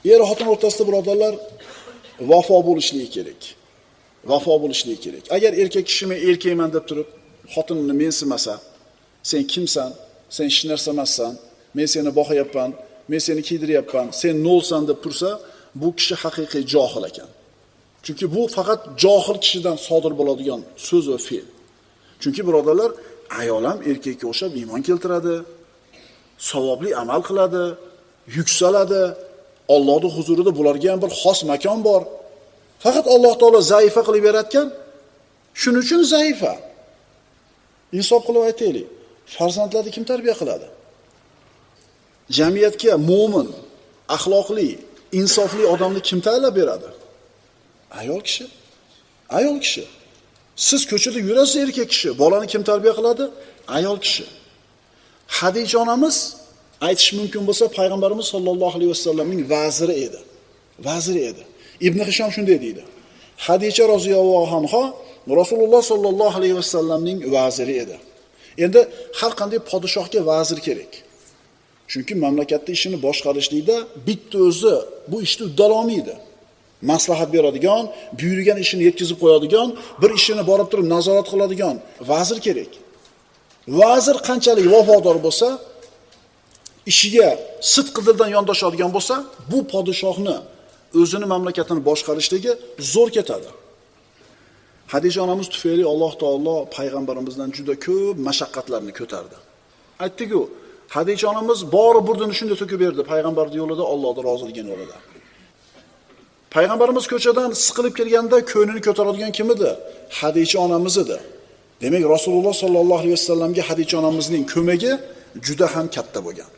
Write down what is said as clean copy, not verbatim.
Er xotin o'rtasida birodarlar vafo bo'lishligi kerak. Vafo bo'lishligi kerak. Agar erkak kishi men erkakman deb turib, xotinini mensimasa, sen kimsan? Sen hech narsa emassan. Men seni boqayapman, men seni kiydiryapman, sen nolsan deb tursa, bu kishi haqiqiy johil ekan. Chunki bu faqat johil kishidan sodir bo'ladigan so'z va fe'l. Chunki birodarlar, ayol ham erkakka o'xshab iymon keltiradi, savobli amal qiladi, yuksaladi. Allohning huzurida bularga ham bir xos makon bor. Faqat Alloh taolo zaifa qilib yaratgan. Shuning uchun zaifa. Insof qilib aytaylik. Farzandlarni kim tarbiya qiladi? Jamiyatga mo'min, axloqli, insofli odamni kim tayyorlab beradi? Ayol kishi. Ayol kishi. Siz ko'chada yurasiz erkak kishi, bolani kim tarbiya qiladi? Ayol kishi. Hadija onamiz aytish mumkin bo'lsa payg'ambarimiz sollallohu alayhi vasallamning vaziri edi. Vaziri edi. Ibn Hishom shunday deydi. Hadija roziyallohu anha Rasululloh sollallohu alayhi vasallamning vaziri edi. Endi har qanday podshohga vazir kerak. Chunki mamlakatning ishini boshqarishlikda bitta o'zi bu ishni uddala olmaydi. Maslahat beradigan, buyurgan ishini yetkazib qo'yadigan, bir ishini borib turib nazorat qiladigan vazir kerak. Vazir qanchalik vafodor bo'lsa, ishiga sidqidildan yondoshadigan bo'lsa, bu podshohni o'zini mamlakatini boshqarishligi zo'r ketadi. Hadija onamiz tufayli Alloh taolo payg'ambarimizdan juda ko'p mashaqqatlarni ko'tardi. Aytdik-ku, Hadija onamiz bor burdini shunday to'kib berdi payg'ambarning yo'lida, Allohning roziligining yo'lida. Payg'ambarimiz ko'chadan siqilib kelganda ko'nglini ko'taradigan kim edi? Hadija onamiz edi. Demak, Rasululloh sollallohu alayhi vasallamga Hadija onamizning ko'magi juda ham katta bo'lgan.